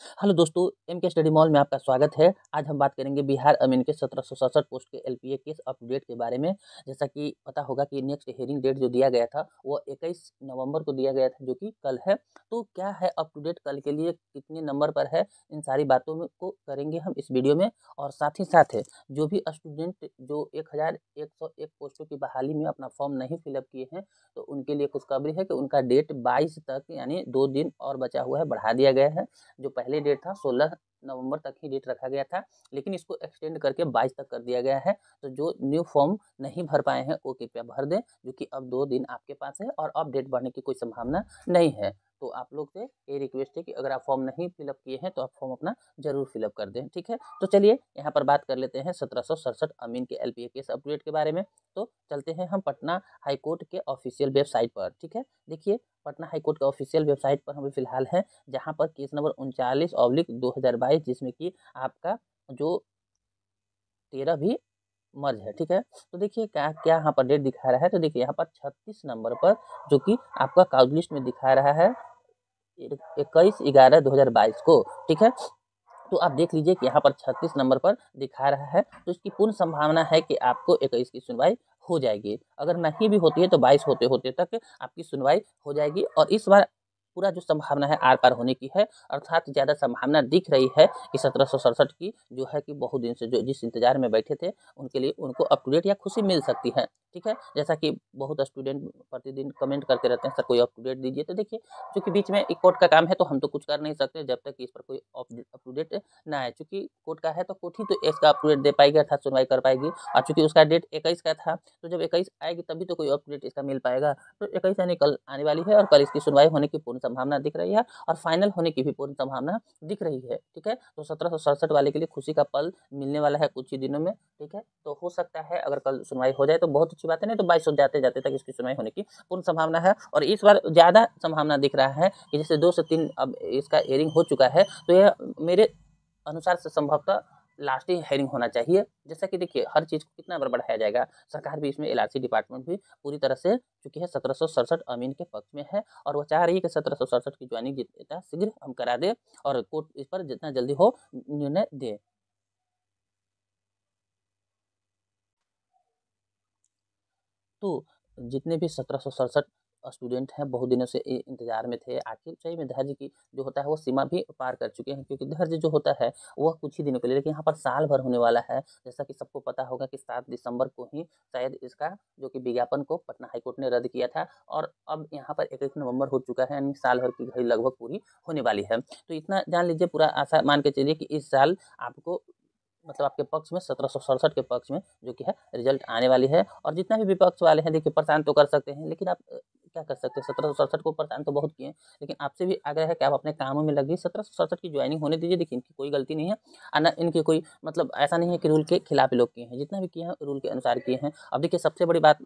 Hello दोस्तों, M के study mall में आपका स्वागत है। आज हम बात करेंगे बिहार अमीन के 1767 पोस्ट के एलपीए के अपडेट के बारे में। जैसा कि पता होगा कि नेक्स्ट हियरिंग डेट जो दिया गया था वो 21 नवंबर को दिया गया था, जो कि कल है। तो क्या है अप टू डेट, कल के लिए कितने नंबर पर है, इन सारी बातों में को करेंगे हम इस वीडियो में। और साथ ही साथ है जो भी स्टूडेंट जो 1101 पोस्टों की बहाली में अपना फॉर्म नहीं फिलअप किए हैं, तो उनके लिए खुशखबरी है कि उनका डेट 22 तक यानी 2 दिन और बचा हुआ है, बढ़ा दिया गया है। जो पहले डेट था 16 नवंबर तक ही डेट रखा गया था, लेकिन इसको एक्सटेंड करके 22 तक कर दिया गया है। तो जो न्यू फॉर्म नहीं भर पाए हैं वो कृपया भर दें, जो कि अब 2 दिन आपके पास है और अब डेट बढ़ने की कोई संभावना नहीं है। तो आप लोग से ये रिक्वेस्ट है कि अगर आप फॉर्म नहीं फिलअप किए हैं तो आप फॉर्म अपना जरूर फिलअप कर दें, ठीक है। तो चलिए यहाँ पर बात कर लेते हैं 1767 अमीन के एलपीए केस अपडेट के बारे में। तो चलते हैं हम पटना हाईकोर्ट के ऑफिशियल वेबसाइट पर, ठीक है। देखिए, पटना हाईकोर्ट का ऑफिशियल वेबसाइट पर हम फिलहाल हैं, जहां पर केस नंबर 39/2022, जिसमें कि आपका जो 13 भी मर्ज है, ठीक है। तो देखिए क्या क्या यहाँ पर डेट दिखा रहा है। तो देखिए यहाँ पर 36 नंबर पर जो कि आपका काउज लिस्ट में दिखा रहा है 21/11/2022 को, ठीक है। तो आप देख लीजिए कि यहाँ पर 36 नंबर पर दिखा रहा है। तो इसकी पूर्ण संभावना है कि आपको 21 की सुनवाई हो जाएगी। अगर नहीं भी होती है तो 22 होते होते तक आपकी सुनवाई हो जाएगी। और इस बार पूरा जो संभावना है आर पार होने की है, अर्थात ज़्यादा संभावना दिख रही है कि 1767 की जो है कि बहुत दिन से जो जिस इंतजार में बैठे थे उनके लिए उनको अप टू डेट या खुशी मिल सकती है, ठीक है। जैसा कि बहुत स्टूडेंट प्रतिदिन कमेंट करते रहते हैं, सर कोई अप टू डेट दीजिए। तो देखिए, चूँकि बीच में एक कोर्ट का काम है तो हम तो कुछ कर नहीं सकते जब तक इस पर कोई अप टू डेट ना आए। चूँकि कोर्ट का है तो कोर्ट ही तो इसका अप टू डेट दे पाएगी, अर्थात सुनवाई कर पाएगी। और चूँकि उसका डेट 21 का था, तो जब 21 आएगी तभी तो कोई अप टू डेट इसका मिल पाएगा। तो 21 यानी कल आने वाली है और कल इसकी सुनवाई होने की पूर्ण संभावना दिख रही है और फाइनल होने की भी पूर्ण संभावना दिख रही है, ठीक है। तो 1767 वाले के लिए खुशी का पल मिलने वाला है कुछ ही दिनों में, ठीक है। तो हो सकता है अगर कल सुनवाई हो जाए तो बहुत अच्छी बात है, नहीं तो 22 जाते जाते तक इसकी सुनवाई होने की पूर्ण संभावना है। और इस बार ज़्यादा संभावना दिख रहा है कि जैसे 2 से 3 अब इसका हियरिंग हो चुका है, तो यह मेरे अनुसार से संभवतः लास्ट ही हेयरिंग होना चाहिए। जैसा कि देखिए, हर चीज़ को कितना बार बढ़ाया जाएगा, सरकार भी इसमें एलआरसी डिपार्टमेंट भी पूरी तरह से चूँकि है 1767 अमीन के पक्ष में है और वो चाह रही है कि 1767 की ज्वाइनिंग जितना शीघ्र हम करा दें और कोर्ट इस पर जितना जल्दी हो निर्णय दे। तो जितने भी 1767 स्टूडेंट हैं बहुत दिनों से इंतजार में थे, आखिर सही में धैर्य की जो होता है वो सीमा भी पार कर चुके हैं, क्योंकि धैर्य जो होता है वह कुछ ही दिनों के लिए, लेकिन यहाँ पर साल भर होने वाला है। जैसा कि सबको पता होगा कि 7 दिसंबर को ही शायद इसका जो कि विज्ञापन को पटना हाईकोर्ट ने रद्द किया था और अब यहाँ पर 21 नवंबर हो चुका है, यानी साल भर की घड़ी लगभग पूरी होने वाली है। तो इतना जान लीजिए, पूरा आशा मान के चलिए कि इस साल आपको मतलब आपके पक्ष में 1767 के पक्ष में जो कि है रिजल्ट आने वाली है। और जितना भी विपक्ष वाले हैं देखिए, परेशान तो कर सकते हैं, लेकिन आप क्या कर सकते हैं, 1767 को परेशान तो बहुत किए हैं, लेकिन आपसे भी आग्रह है कि आप अपने कामों में लगिए, 1767 की ज्वाइनिंग होने दीजिए। देखिए, इनकी कोई गलती नहीं है और ना इनकी कोई मतलब ऐसा नहीं है कि रूल के खिलाफ लोग किए हैं, जितना भी किए हैं रूल के अनुसार किए हैं। अब देखिए, सबसे बड़ी बात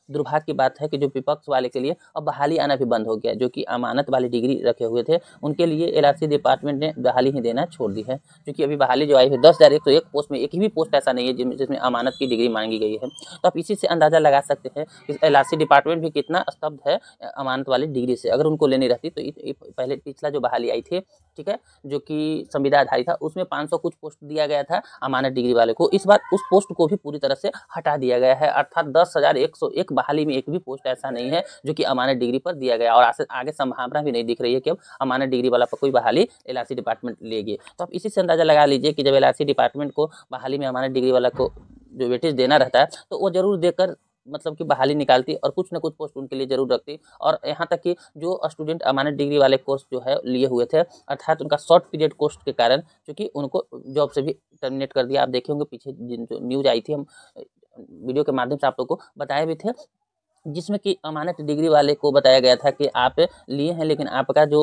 दुर्भाग्य की बात है कि जो विपक्ष वाले के लिए अब बहाली आना भी बंद हो गया। जो कि अमानत वाली डिग्री रखे हुए थे उनके लिए एलआरसी डिपार्टमेंट ने बहाली ही देना छोड़ दी है, क्योंकि अभी बहाली जो आई है 10,101 पोस्ट में एक ही भी पोस्ट ऐसा नहीं है जिसमें अमानत की डिग्री मांगी गई है। तो आप इसी से अंदाजा लगा सकते हैं कि एलआरसी डिपार्टमेंट भी कितना स्तब्ध है अमानत वाली डिग्री से। अगर उनको लेनी रहती तो पहले पिछला जो बहाली आई थी, ठीक है, जो कि संविदा आधारित था, उसमें 500 कुछ पोस्ट दिया गया था अमानत डिग्री वाले को। इस बार उस पोस्ट को भी पूरी तरह से हटा दिया गया है, अर्थात 10,101 बहाली में एक भी पोस्ट ऐसा नहीं है जो कि अमानत डिग्री पर दिया गया। और आगे संभावना भी नहीं दिख रही है कि अब अमानत डिग्री वाला पर कोई बहाली एलआरसी डिपार्टमेंट लेगी। तो आप इसी से अंदाजा लगा लीजिए कि जब एलआरसी डिपार्टमेंट को बहाली में अमानत डिग्री वाला को जो वेटेज देना रहता है तो वो जरूर देकर मतलब कि बहाली निकालती और कुछ ना कुछ पोस्ट उनके लिए जरूर रखती। और यहाँ तक कि जो स्टूडेंट अमानत डिग्री वाले कोर्स जो है लिए हुए थे, अर्थात उनका शॉर्ट पीरियड कोर्स के कारण क्योंकि उनको जॉब से भी टर्मिनेट कर दिया। आप देखे होंगे पीछे जो न्यूज आई थी, हम वीडियो के माध्यम से आप लोग को बताए भी थे, जिसमें कि अमानत डिग्री वाले को बताया गया था कि आप लिए हैं लेकिन आपका जो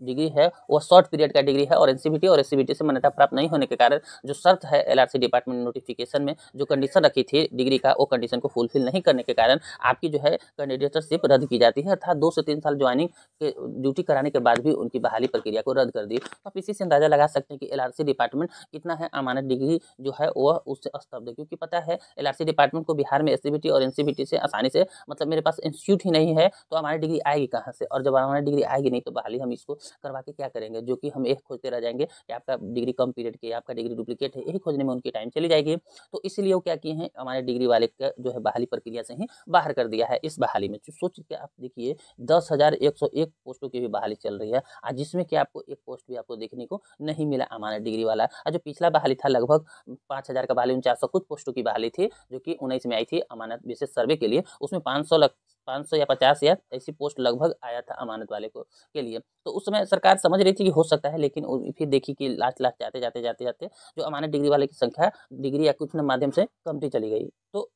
डिग्री है वो शॉर्ट पीरियड का डिग्री है और एनसीबीटी से मान्यता प्राप्त नहीं होने के कारण जो शर्त है एलआरसी डिपार्टमेंट नोटिफिकेशन में जो कंडीशन रखी थी डिग्री का, वो कंडीशन को फुलफिल नहीं करने के कारण आपकी जो है कैंडिडेटशिप रद्द की जाती है, अर्थात 2 से 3 साल ज्वाइनिंग के ड्यूटी कराने के बाद भी उनकी बहाली प्रक्रिया को रद्द कर दी। तो आप इसी से अंदाजा लगा सकते हैं कि एलआरसी डिपार्टमेंट कितना है अमानत डिग्री जो है वह उससे स्तब्ध है, क्योंकि पता है एलआरसी डिपार्टमेंट को बिहार में एससीबीटी और एनसीबीटी से आसानी से मतलब मेरे पास इंस्टीट्यूट ही नहीं है तो हमारी डिग्री आएगी कहाँ से, और जब हमारी डिग्री आएगी नहीं तो बहाली हम इसको करवा के क्या करेंगे, जो कि हम एक खोजते रह जाएंगे कि आपका डिग्री कम पीरियड की है, आपका डिग्री डुप्लीकेट है, यही खोजने में उनकी टाइम चली जाएगी। तो इसलिए वो क्या किए हैं, हमारे डिग्री वाले का जो है बहाली प्रक्रिया से ही बाहर कर दिया है। इस बहाली में सोच के आप देखिए 10,101 पोस्टों की भी बहाली चल रही है, जिसमें कि आपको एक पोस्ट भी आपको देखने को नहीं मिला अमानत डिग्री वाला। जो पिछला बहाली था लगभग 5,000 का बहाली 4900 कुछ पोस्टों की बहाली थी, जो कि 19 में आई थी अमानत विशेष सर्वे के लिए। उसमें 500 या 50 या ऐसी पोस्ट लगभग आया था अमानत वाले को के लिए। तो उस समय सरकार समझ रही थी कि हो सकता है, लेकिन फिर देखी कि लास्ट जाते जाते जाते जाते जो अमानत डिग्री वाले की संख्या डिग्री या कुछ न माध्यम से कमती चली गई। तो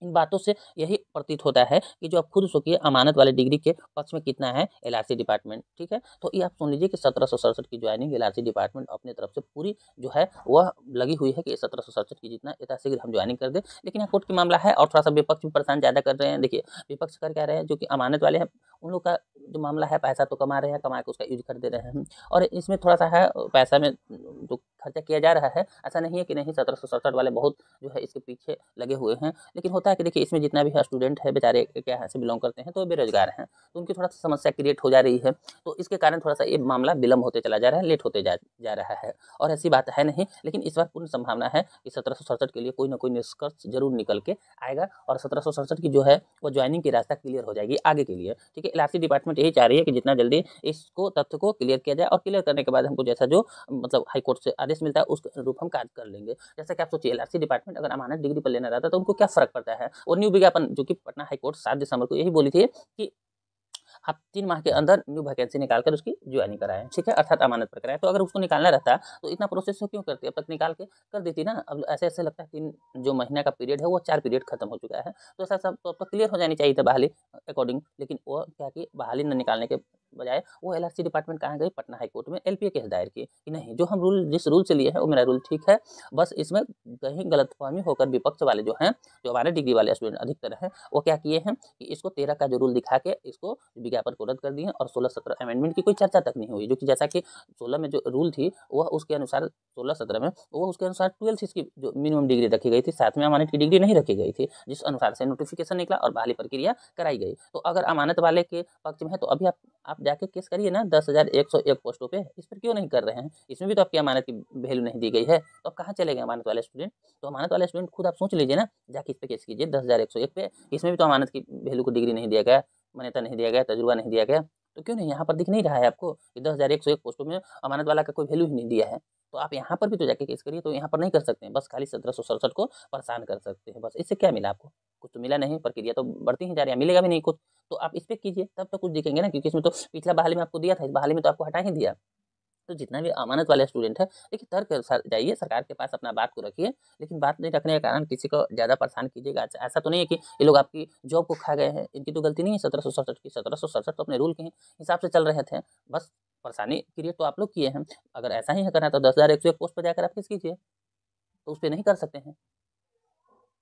इन बातों से यही प्रतीत होता है कि जो आप खुद सोचिए अमानत वाले डिग्री के पक्ष में कितना है एलआरसी डिपार्टमेंट, ठीक है। तो ये आप सुन लीजिए कि 1767 की ज्वाइनिंग एलआरसी डिपार्टमेंट अपनी तरफ से पूरी जो है वह लगी हुई है कि 1767 की जितना यथाशीघ्र हम ज्वाइनिंग कर दे। लेकिन यहाँ कोर्ट की मामला है और थोड़ा सा विपक्ष भी परेशान ज़्यादा कर रहे हैं। देखिए विपक्ष कर क्या रहे हैं, जो कि अमानत वाले हैं उन लोग का जो मामला है, पैसा तो कमा रहे हैं, कमा के उसका यूज कर दे रहे हैं, और इसमें थोड़ा सा है पैसा में जो खर्चा किया जा रहा है, ऐसा नहीं है कि नहीं 1767 वाले बहुत जो है इसके पीछे लगे हुए हैं। लेकिन होता है कि देखिए इसमें जितना भी स्टूडेंट है बेचारे क्या है से बिलोंग करते हैं तो बेरोजगार हैं, तो उनकी थोड़ा सा समस्या क्रिएट हो जा रही है। तो इसके कारण थोड़ा सा ये मामला विलम्ब होते चला जा रहा है, लेट होते जा रहा है, और ऐसी बात है नहीं। लेकिन इस बार पूर्ण संभावना है कि 1767 के लिए कोई ना कोई निष्कर्ष जरूर निकल के आएगा, और 1767 की जो है वो ज्वाइनिंग की रास्ता क्लियर हो जाएगी आगे के लिए, ठीक है। एलआरसी डिपार्टमेंट यही चाह रही है कि जितना जल्दी इसको तथ्य को क्लियर किया जाए, और क्लियर करने के बाद हमको जैसा जो मतलब हाई कोर्ट से आदेश मिलता है उस अनुरूप हम कार्य कर लेंगे। जैसा कि आप सोचिए एलआरसी डिपार्टमेंट अगर अमानत डिग्री पर लेना रहता तो उनको क्या फर्क पड़ता है। वो न्यू विज्ञापन जो कि पटना हाई कोर्ट 7 दिसंबर को यही बोली थी कि आप 3 माह के अंदर न्यू वैकेंसी निकालकर उसकी ज्वाइनिंग कराएं, ठीक है, अर्थात अमानत पर कराएं। तो अगर उसको निकालना रहता तो इतना प्रोसेस क्यों करती, अब तक निकाल के कर देती ना। अब ऐसे ऐसे लगता है 3 जो महीने का पीरियड है वो 4 पीरियड खत्म हो चुका है, तो ऐसा सब तो अब तक क्लियर हो जानी चाहिए था बहाली अकॉर्डिंग। लेकिन वो क्या कि बहाली न निकालने के बजाय वो एलआरसी डिपार्टमेंट कहाँ गई, पटना हाई कोर्ट में एलपीए केस दायर की कि नहीं जो हम रूल जिस रूल से लिए हैं वो मेरा रूल ठीक है, बस इसमें कहीं गलतफहमी होकर विपक्ष वाले जो हैं, जो हमारे डिग्री वाले स्टूडेंट अधिकतर हैं, वो क्या किए हैं कि इसको 13 का जो रूल दिखा के इसको विज्ञापन को रद्द कर दिए, और 16-17 अमेंडमेंट की कोई चर्चा तक नहीं हुई, जो कि जैसा कि 16 में जो रूल थी वह उसके अनुसार 16-17 में वो उसके अनुसार 12 इसकी जो मिनिमम डिग्री रखी गई थी, साथ में अमानत की डिग्री नहीं रखी गई थी, जिस अनुसार से नोटिफिकेशन निकला और बहाली प्रक्रिया कराई गई। तो अगर अमानत वाले के पक्ष में है तो अभी आप जाके केस करिए ना 10,101 पोस्टों पे, इस पर क्यों नहीं कर रहे हैं। इसमें भी तो आपकी अमानत की वैल्यू नहीं दी गई है, तो अब कहाँ चले गए अमानत वाले स्टूडेंट। तो अमानत वाले स्टूडेंट खुद आप सोच लीजिए ना, जाके इस पे केस कीजिए 10,101 पे, इसमें भी तो अमानत की वैल्यू को डिग्री नहीं दिया गया, मान्यता नहीं दिया गया, तजुर्बा नहीं दिया गया। तो क्यों नहीं यहाँ पर दिख नहीं रहा है आपको कि 10,101 पोस्टों में अमानत वाला का कोई वैल्यू ही नहीं दिया है। तो आप यहाँ पर भी तो जाके केस करिए, तो यहाँ पर नहीं कर सकते हैं, बस खाली 1767 को परेशान कर सकते हैं, बस इससे क्या मिला आपको, कुछ तो मिला नहीं, प्रक्रिया तो बढ़ती ही जा रही है, मिलेगा भी नहीं कुछ। तो आप इस पे कीजिए तब तो कुछ दिखेंगे ना, क्योंकि इसमें तो पिछला बहाली में आपको दिया था, इस बहाली में तो आपको हटा ही दिया। तो जितना भी अमानत वाले स्टूडेंट है देखिए तर्क जाइए सरकार के पास, अपना बात को रखिए, लेकिन बात नहीं रखने के कारण किसी को ज़्यादा परेशान कीजिएगा। ऐसा तो नहीं है कि ये लोग आपकी जॉब को खा गए हैं, इनकी तो गलती नहीं है 1767 की, 1767 तो अपने रूल के हिसाब से चल रहे थे, बस परेशानी क्रिएट तो आप लोग किए हैं। अगर ऐसा ही करना तो 10,101 पोस्ट पर जाकर आप केस कीजिए, तो उस पर नहीं कर सकते हैं,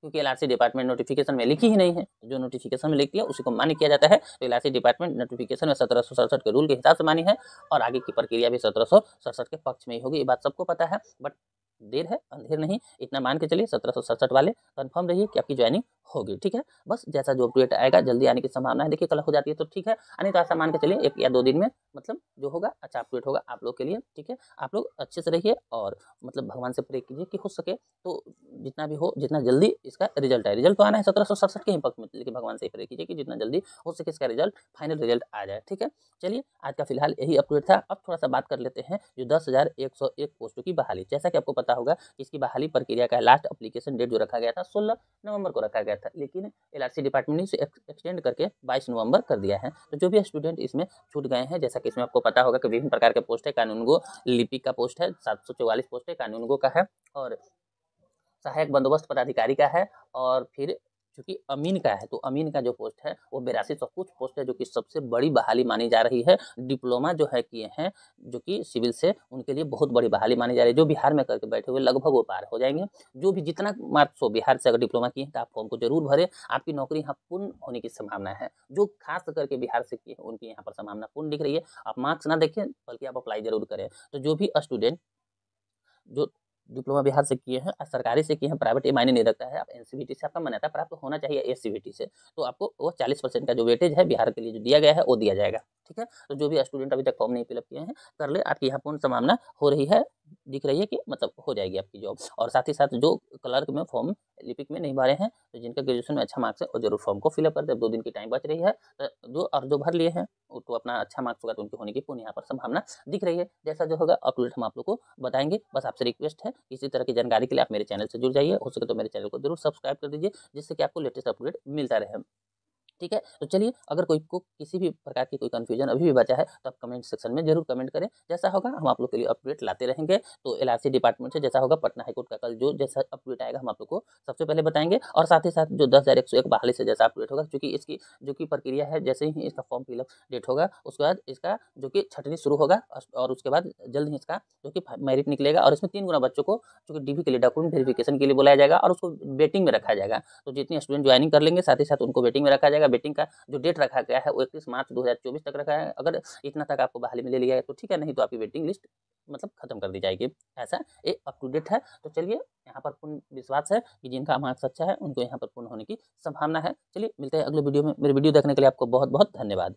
क्योंकि एलआरसी डिपार्टमेंट नोटिफिकेशन में लिखी ही नहीं है, जो नोटिफिकेशन में लिखती है उसी को मान्य किया जाता है। तो एलआरसी डिपार्टमेंट नोटिफिकेशन में 1767 के रूल के हिसाब से मानी है, और आगे की प्रक्रिया भी 1767 के पक्ष में ही होगी, ये बात सबको पता है। बट देर है अंधेर नहीं, इतना मान के चलिए 1767 वाले कंफर्म रहिए कि आपकी ज्वाइनिंग होगी, ठीक है। बस जैसा जो अपडेट आएगा जल्दी आने की संभावना है, देखिए कल हो जाती है तो ठीक है, नहीं तो ऐसा मान के चलिए 1 या 2 दिन में मतलब जो होगा अच्छा अपडेट होगा आप लोग के लिए, ठीक है। आप लोग अच्छे से रहिए और मतलब भगवान से प्रे कीजिए कि हो सके तो जितना भी हो, जितना जल्दी इसका रिजल्ट आए। रिजल्ट तो आना है 1767 के ही पक्ष में, लेकिन भगवान से ही प्रे कीजिए कि जितना जल्दी हो सके इसका रिजल्ट फाइनल रिजल्ट आ जाए, ठीक है। चलिए आज का फिलहाल यही अपडेट था। अब थोड़ा सा बात कर लेते हैं जो 10,101 पोस्टों की बहाली। जैसा कि आपको पता होगा इसकी बहाली प्रक्रिया का लास्ट एप्लीकेशन डेट जो रखा गया था 16 नवंबर को रखा गया था, लेकिन एलआरसी डिपार्टमेंट ने इसे एक्सटेंड करके 22 नवंबर कर दिया है। तो जो भी स्टूडेंट इसमें छूट गए हैं, जैसा कि इसमें आपको पता होगा कि विभिन्न प्रकार के पोस्ट है, कानूनगो लिपिक का पोस्ट है, 744 पोस्ट है कानूनगो का है, और सहायक बंदोबस्त पदाधिकारी का है, और फिर चूंकि अमीन का है तो अमीन का जो पोस्ट है वो 8200 कुछ पोस्ट है, जो कि सबसे बड़ी बहाली मानी जा रही है। डिप्लोमा जो है किए हैं जो कि सिविल से, उनके लिए बहुत बड़ी बहाली मानी जा रही है। जो बिहार में करके बैठे हुए लगभग वो पार हो जाएंगे। जो भी जितना मार्क्स हो बिहार से अगर डिप्लोमा किए हैं तो आप फॉर्म को जरूर भरें, आपकी नौकरी यहाँ पूर्ण होने की संभावना है। जो खास करके बिहार से किए हैं उनकी यहाँ पर संभावना पूर्ण दिख रही है। आप मार्क्स ना देखें बल्कि आप अप्लाई जरूर करें। तो जो भी स्टूडेंट जो डिप्लोमा बिहार से किए हैं, सरकारी से किए हैं, प्राइवेट, ये मायने नहीं रखता है। आप एनसीवीटी से आपका मान्यता प्राप्त होना चाहिए, एससीवीटी से, तो आपको वो 40% का जो वेटेज है बिहार के लिए जो दिया गया है वो दिया जाएगा। ठीक है, तो जो भी स्टूडेंट अभी तक फॉर्म नहीं फिलअप किए हैं कर ले, आपकी यहाँ पूर्ण संभावना हो रही है, दिख रही है कि मतलब हो जाएगी आपकी जॉब। और साथ ही साथ जो क्लर्क में फॉर्म लिपिक में नहीं भरे हैं, तो जिनका ग्रेजुएशन में अच्छा मार्क्स है वो जरूर फॉर्म को फिलअप कर दे। 2 दिन की टाइम बच रही है, तो जो भर लिए हैं वो तो अपना अच्छा मार्क्स होगा तो उनके होने की पूर्ण यहाँ पर संभावना दिख रही है। जैसा जो होगा अप टू डेट हम आप लोग को बताएंगे। बस आपसे रिक्वेस्ट है, किसी तरह की जानकारी के लिए आप मेरे चैनल से जुड़ जाइए, हो सके तो मेरे चैनल को जरूर सब्सक्राइब कर दीजिए, जिससे कि आपको लेटेस्ट अपडेट मिलता रहे। ठीक है, तो चलिए, अगर कोई को किसी भी प्रकार की कोई कन्फ्यूजन अभी भी बचा है तो आप कमेंट सेक्शन में जरूर कमेंट करें। जैसा होगा हम आप लोग के लिए अपडेट लाते रहेंगे। तो एलआरसी डिपार्टमेंट से जैसा होगा पटना हाईकोर्ट का कल जो जैसा अपडेट आएगा हम आप लोग को सबसे पहले बताएंगे। और साथ ही साथ जो 10,101 बहाली से जैसा अपडेट होगा, क्योंकि इसकी जो कि प्रक्रिया है, जैसे ही इसका फॉर्म फिलअप डेट होगा उसके बाद इसका जो कि छटनी शुरू होगा, और उसके बाद जल्द ही इसका जो कि मेरिट निकलेगा। और इसमें 3 गुना बच्चों को जो कि डीवी के लिए डॉक्यूमेंट वेरिफिकेशन के लिए बुलाया जाएगा और उसको वेटिंग में रखा जाएगा। तो जितने स्टूडेंट ज्वाइनिंग कर लेंगे साथ ही साथ उनको वेटिंग में रखा जाएगा। वेटिंग का जो डेट रखा गया है वो 31 मार्च 2024 तक रखा है। अगर इतना तक आपको बहाली में ले लिया है तो ठीक है, नहीं तो आपकी वेटिंग लिस्ट मतलब खत्म कर दी जाएगी। ऐसा एक अप टू डेट है। तो चलिए, यहाँ पर पूर्ण विश्वास है कि जिनका मार्क्स अच्छा है उनको यहाँ पर पूर्ण होने की संभावना है। चलिए, मिलते हैं अगले वीडियो में। मेरे वीडियो देखने के लिए आपको बहुत बहुत धन्यवाद।